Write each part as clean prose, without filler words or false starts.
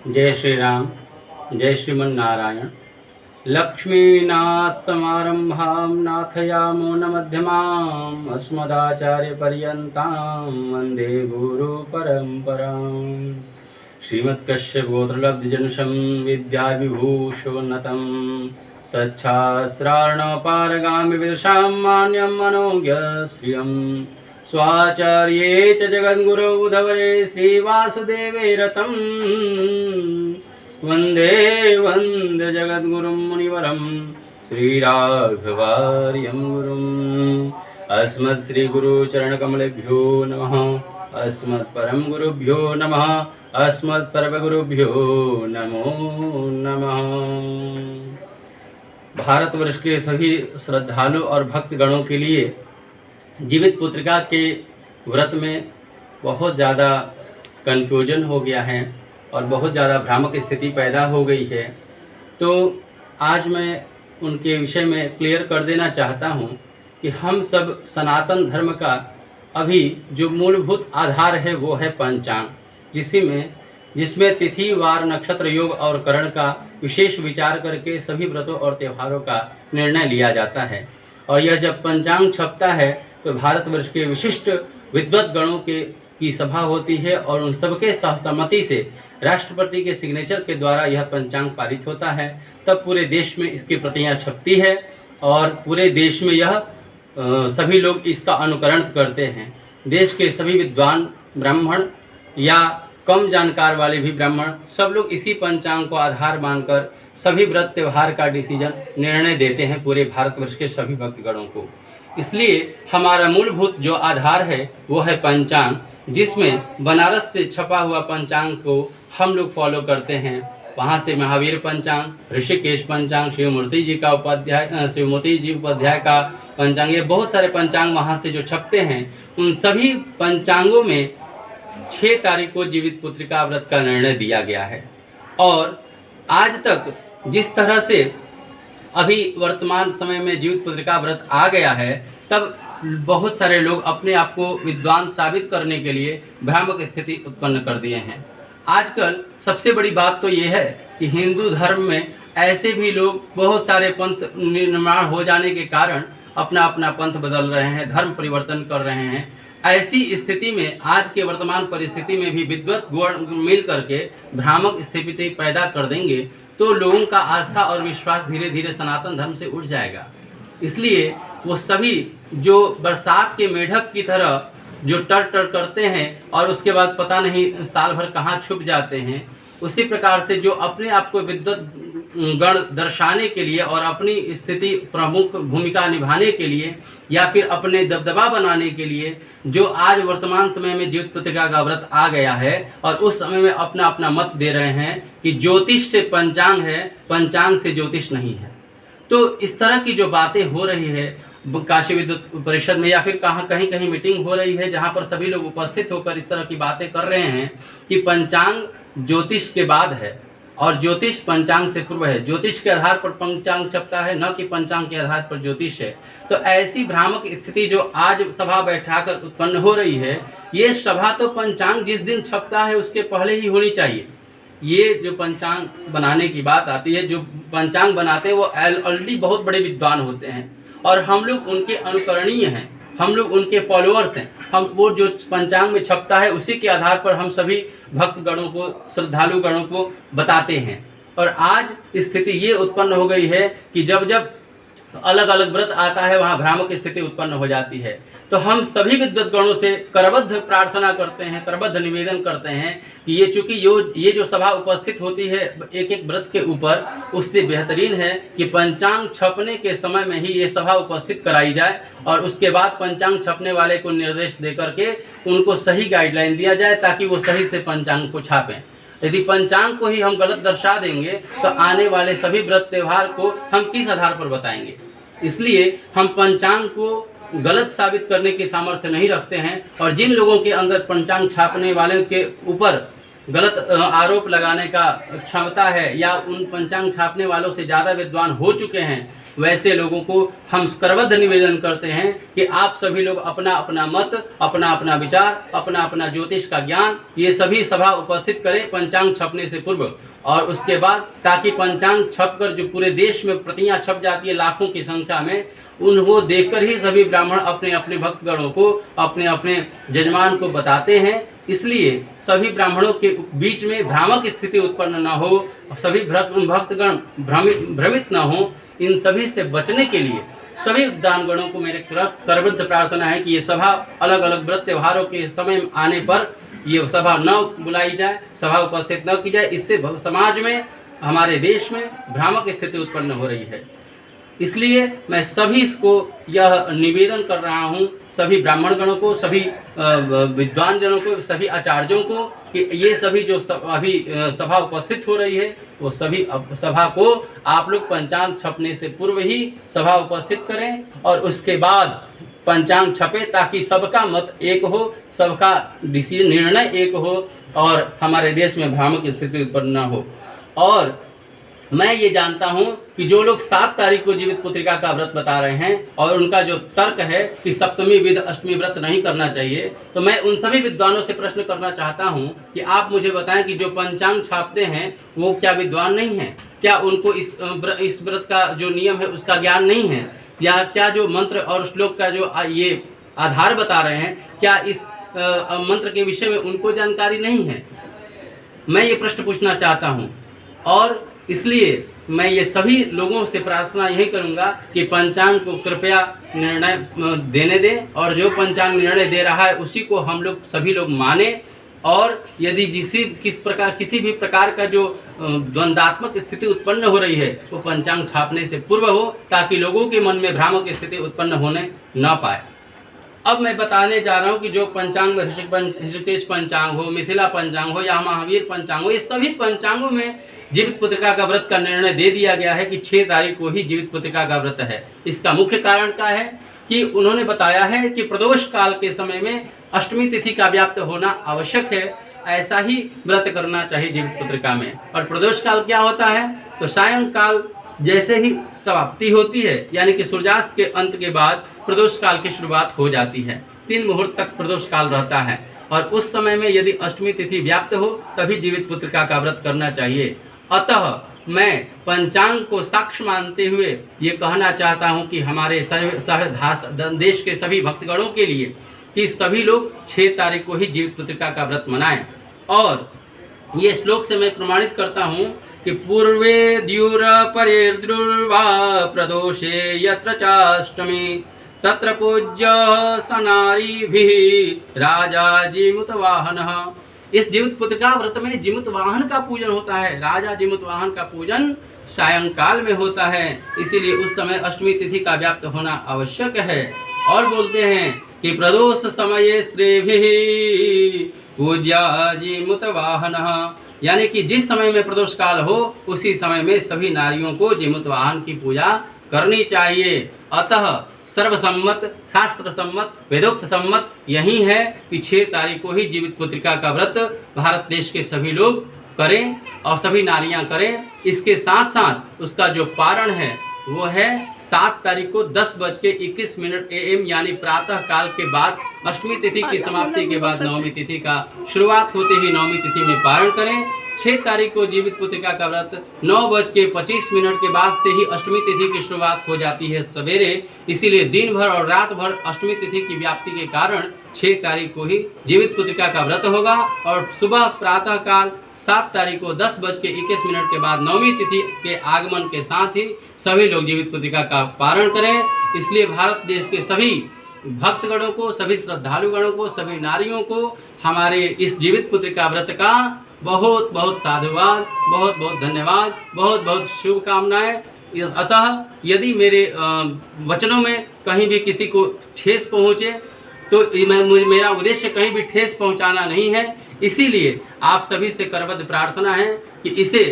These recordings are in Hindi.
जय श्री राम। जय श्रीमन नारायण। लक्ष्मीनाथ समारंभां नाथयामो न मध्यमाम् अस्मदाचार्यपर्यन्तां वन्दे गुरु परम्पराम्। श्रीमत्कश्यप गोत्रलब्धजनुषं विद्याविभूषोन्नतं सच्छास्त्रार्णपारगामि विदुषां मान्यं मनोज्ञ श्रियम् स्वाचार्ये च जगद्गुरौ उद्धवरे श्रीवासुदेवे रतं वन्दे वन्दे जगद्गुरुं मुनिवरं श्रीराघवार्यं गुरुम्। अस्मत्श्रीगुरुचरणकमलेभ्यो नमः। अस्मत्परम गुरुभ्यो नमः। अस्मत्सर्वगुरुभ्यो नमो नमः। भारतवर्ष के सभी श्रद्धालु और भक्तगणों के लिए जीवित पुत्रिका के व्रत में बहुत ज़्यादा कन्फ्यूजन हो गया है और बहुत ज़्यादा भ्रामक स्थिति पैदा हो गई है। तो आज मैं उनके विषय में क्लियर कर देना चाहता हूँ कि हम सब सनातन धर्म का अभी जो मूलभूत आधार है वो है पंचांग, जिसमें तिथि, वार, नक्षत्र, योग और करण का विशेष विचार करके सभी व्रतों और त्योहारों का निर्णय लिया जाता है। और यह जब पंचांग छपता है तो भारतवर्ष के विशिष्ट विद्वत गणों की सभा होती है और उन सबके सहसम्मति से राष्ट्रपति के सिग्नेचर के द्वारा यह पंचांग पारित होता है। तब पूरे देश में इसकी प्रतियां छपती है और पूरे देश में यह सभी लोग इसका अनुकरण करते हैं। देश के सभी विद्वान ब्राह्मण या कम जानकार वाले भी ब्राह्मण सब लोग इसी पंचांग को आधार मानकर सभी व्रत त्यौहार का निर्णय देते हैं पूरे भारतवर्ष के सभी भक्तगणों को। इसलिए हमारा मूलभूत जो आधार है वो है पंचांग, जिसमें बनारस से छपा हुआ पंचांग को हम लोग फॉलो करते हैं। वहाँ से महावीर पंचांग, ऋषिकेश पंचांग, शिवमूर्ति जी उपाध्याय का पंचांग, ये बहुत सारे पंचांग वहाँ से जो छपते हैं, उन सभी पंचांगों में 6 तारीख को जीवित पुत्रिका व्रत का निर्णय दिया गया है। और आज तक जिस तरह से अभी वर्तमान समय में जीवित पुत्रिका व्रत आ गया है, तब बहुत सारे लोग अपने आप को विद्वान साबित करने के लिए भ्रामक स्थिति उत्पन्न कर दिए हैं। आजकल सबसे बड़ी बात तो ये है कि हिंदू धर्म में ऐसे भी लोग बहुत सारे पंथ निर्माण हो जाने के कारण अपना अपना पंथ बदल रहे हैं, धर्म परिवर्तन कर रहे हैं। ऐसी स्थिति में आज के वर्तमान परिस्थिति में भी विद्वत गुण मिल करके भ्रामक स्थिति पैदा कर देंगे तो लोगों का आस्था और विश्वास धीरे धीरे सनातन धर्म से उठ जाएगा। इसलिए वो सभी जो बरसात के मेढक की तरह जो टर टर करते हैं और उसके बाद पता नहीं साल भर कहाँ छुप जाते हैं, उसी प्रकार से जो अपने आप को विद्वत गण दर्शाने के लिए और अपनी स्थिति प्रमुख भूमिका निभाने के लिए या फिर अपने दबदबा बनाने के लिए जो आज वर्तमान समय में जीवित पुत्रिका का व्रत आ गया है और उस समय में अपना अपना मत दे रहे हैं कि ज्योतिष से पंचांग है, पंचांग से ज्योतिष नहीं है। तो इस तरह की जो बातें हो रही है काशी विद्युत परिषद में या फिर कहीं कहीं मीटिंग हो रही है जहां पर सभी लोग उपस्थित होकर इस तरह की बातें कर रहे हैं कि पंचांग ज्योतिष के बाद है और ज्योतिष पंचांग से पूर्व है, ज्योतिष के आधार पर पंचांग छपता है, न कि पंचांग के आधार पर ज्योतिष है। तो ऐसी भ्रामक स्थिति जो आज सभा बैठाकर उत्पन्न हो रही है, ये सभा तो पंचांग जिस दिन छपता है उसके पहले ही होनी चाहिए। ये जो पंचांग बनाने की बात आती है, जो पंचांग बनाते हैं वो ऑलरेडी बहुत बड़े विद्वान होते हैं और हम लोग उनके अनुकरणीय हैं, हम लोग उनके फॉलोअर्स हैं। हम वो जो पंचांग में छपता है उसी के आधार पर हम सभी भक्तगणों को, श्रद्धालु गणों को बताते हैं। और आज स्थिति ये उत्पन्न हो गई है कि जब जब अलग अलग व्रत आता है वहाँ भ्रामक स्थिति उत्पन्न हो जाती है। तो हम सभी विद्वत गणों से करबद्ध प्रार्थना करते हैं, करबद्ध निवेदन करते हैं कि ये चूँकि ये जो सभा उपस्थित होती है एक एक व्रत के ऊपर, उससे बेहतरीन है कि पंचांग छपने के समय में ही ये सभा उपस्थित कराई जाए और उसके बाद पंचांग छपने वाले को निर्देश दे करके उनको सही गाइडलाइन दिया जाए ताकि वो सही से पंचांग को छापें। यदि पंचांग को ही हम गलत दर्शा देंगे तो आने वाले सभी व्रत त्यौहार को हम किस आधार पर बताएंगे। इसलिए हम पंचांग को गलत साबित करने की सामर्थ्य नहीं रखते हैं और जिन लोगों के अंदर पंचांग छापने वाले के ऊपर गलत आरोप लगाने का क्षमता है या उन पंचांग छापने वालों से ज़्यादा विद्वान हो चुके हैं, वैसे लोगों को हम करबद्ध निवेदन करते हैं कि आप सभी लोग अपना अपना मत, अपना अपना विचार, अपना अपना ज्योतिष का ज्ञान ये सभी सभा उपस्थित करें पंचांग छपने से पूर्व और उसके बाद, ताकि पंचांग छपकर जो पूरे देश में प्रतियां छप जाती है लाखों की संख्या में, उनको देखकर ही सभी ब्राह्मण अपने अपने भक्तगणों को, अपने अपने जजमान को बताते हैं। इसलिए सभी ब्राह्मणों के बीच में भ्रामक स्थिति उत्पन्न न हो, सभी भक्तगण भ्रमित न हो, इन सभी से बचने के लिए सभी दानगणों को मेरे करबद्ध प्रार्थना है कि ये सभा अलग अलग व्रत त्योहारों के समय आने पर ये सभा न बुलाई जाए, सभा उपस्थित न की जाए। इससे समाज में, हमारे देश में भ्रामक स्थिति उत्पन्न हो रही है। इसलिए मैं सभी को यह निवेदन कर रहा हूँ, सभी ब्राह्मण गणों को, सभी विद्वान जनों को, सभी आचार्यों को, कि ये सभी जो अभी सभा उपस्थित हो रही है वो सभी सभा को आप लोग पंचांग छपने से पूर्व ही सभा उपस्थित करें और उसके बाद पंचांग छपे, ताकि सबका मत एक हो, सबका निर्णय एक हो और हमारे देश में भ्रामक स्थिति उत्पन्न न हो। और मैं ये जानता हूँ कि जो लोग 7 तारीख को जीवित पुत्रिका का व्रत बता रहे हैं और उनका जो तर्क है कि सप्तमी विध अष्टमी व्रत नहीं करना चाहिए, तो मैं उन सभी विद्वानों से प्रश्न करना चाहता हूँ कि आप मुझे बताएं कि जो पंचांग छापते हैं वो क्या विद्वान नहीं हैं? क्या उनको इस व्रत का जो नियम है उसका ज्ञान नहीं है? या क्या जो मंत्र और श्लोक का जो ये आधार बता रहे हैं, क्या इस मंत्र के विषय में उनको जानकारी नहीं है? मैं ये प्रश्न पूछना चाहता हूँ। और इसलिए मैं ये सभी लोगों से प्रार्थना यही करूंगा कि पंचांग को कृपया निर्णय देने दें और जो पंचांग निर्णय दे रहा है उसी को हम लोग सभी लोग माने। और यदि किसी भी प्रकार का जो द्वंद्वात्मक स्थिति उत्पन्न हो रही है वो पंचांग छापने से पूर्व हो, ताकि लोगों के मन में भ्रामक स्थिति उत्पन्न होने न पाए। अब मैं बताने जा रहा हूँ कि जो पंचांग में ऋषिकेश पंचांग हो, मिथिला पंचांग हो या महावीर पंचांग हो, ये सभी पंचांगों में जीवित पुत्रिका का व्रत का निर्णय दे दिया गया है कि 6 तारीख को ही जीवित पुत्रिका का व्रत है। इसका मुख्य कारण क्या है कि उन्होंने बताया है कि प्रदोष काल के समय में अष्टमी तिथि का व्याप्त होना आवश्यक है, ऐसा ही व्रत करना चाहिए जीवित पुत्रिका में। और प्रदोष काल क्या होता है? तो सायंकाल जैसे ही समाप्ति होती है, यानी कि सूर्यास्त के अंत के बाद प्रदोष काल की शुरुआत हो जाती है। 3 मुहूर्त तक प्रदोष काल रहता है और उस समय में यदि अष्टमी तिथि व्याप्त हो तभी जीवित पुत्रिका का व्रत करना चाहिए। अतः मैं पंचांग को साक्ष्य मानते हुए ये कहना चाहता हूँ कि हमारे देश के सभी भक्तगणों के लिए कि सभी लोग 6 तारीख को ही जीवित पुत्रिका का व्रत मनाएं। और ये श्लोक से मैं प्रमाणित करता हूँ कि पूर्वे द्युर परिर्द्रुर्वा प्रदोषे यत्र चाष्टमी तत्र पूज्य सनारीभिः राजा जीमूतवाहनः। इस जीवित पुत्रिका व्रत में जीमूत वाहन का पूजन होता है। राजा जीमूत वाहन का पूजन सायंकाल में होता है, इसीलिए उस समय अष्टमी तिथि का व्याप्त होना आवश्यक है। और बोलते हैं कि प्रदोष समये स्त्रीभिः पूज्या जीमूत वाहनः, यानी कि जिस समय में प्रदोष काल हो उसी समय में सभी नारियों को जीमूत वाहन की पूजा करनी चाहिए। अतः सर्वसम्मत, शास्त्र सम्मत, वेदोक्त सम्मत यही है कि 6 तारीख को ही जीवित पुत्रिका का व्रत भारत देश के सभी लोग करें और सभी नारियां करें। इसके साथ साथ उसका जो पारण है वो है 7 तारीख को 10:21 AM यानी प्रातः काल के बाद अष्टमी तिथि की समाप्ति के बाद नवमी तिथि का शुरुआत होते ही नवमी तिथि में पारण करें। 6 तारीख को जीवित पुत्रिका का व्रत 9:25 के बाद से ही अष्टमी तिथि की शुरुआत हो जाती है सवेरे, इसीलिए दिन भर और रात भर अष्टमी तिथि की व्याप्ति के कारण 6 तारीख को ही जीवित पुत्रिका का व्रत होगा। और सुबह प्रातः काल 7 तारीख को 10:21 के बाद नवमी तिथि के आगमन के साथ ही सभी लोग जीवित पुत्रिका का पारण करें। इसलिए भारत देश के सभी भक्तगणों को, सभी श्रद्धालुगणों को, सभी नारियों को हमारे इस जीवित पुत्रिका व्रत का बहुत बहुत साधुवाद, बहुत बहुत धन्यवाद, बहुत बहुत शुभकामनाएं। अतः यदि मेरे वचनों में कहीं भी किसी को ठेस पहुँचे तो मेरा उद्देश्य कहीं भी ठेस पहुँचाना नहीं है। इसीलिए आप सभी से करबद्ध प्रार्थना है कि इसे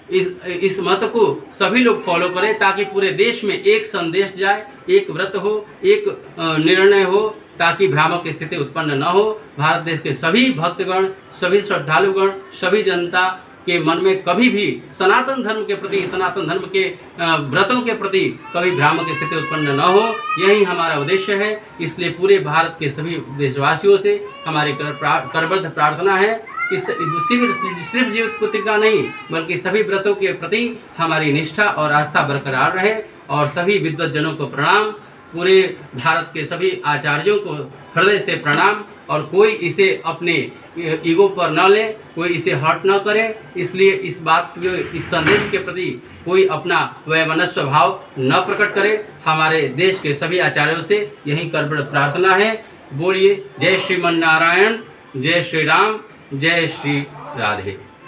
इस मत को सभी लोग फॉलो करें, ताकि पूरे देश में एक संदेश जाए, एक व्रत हो, एक निर्णय हो, ताकि भ्रामक स्थिति उत्पन्न न हो। भारत देश के सभी भक्तगण, सभी श्रद्धालुगण, सभी जनता के मन में कभी भी सनातन धर्म के प्रति, सनातन धर्म के व्रतों के प्रति कभी भ्रामक स्थिति उत्पन्न न हो, यही हमारा उद्देश्य है। इसलिए पूरे भारत के सभी देशवासियों से हमारी करबद्ध प्रार्थना है कि सिर्फ जीवित पुत्रिका नहीं, बल्कि सभी व्रतों के प्रति हमारी निष्ठा और आस्था बरकरार रहे। और सभी विद्वज्जनों को प्रणाम, पूरे भारत के सभी आचार्यों को हृदय से प्रणाम। और कोई इसे अपने ईगो पर न ले, कोई इसे हर्ट न करे। इसलिए इस बात के, इस संदेश के प्रति कोई अपना वैमनस्य भाव न प्रकट करे। हमारे देश के सभी आचार्यों से यही करबद्ध प्रार्थना है। बोलिए जय श्रीमन नारायण, जय श्री राम, जय श्री राधे।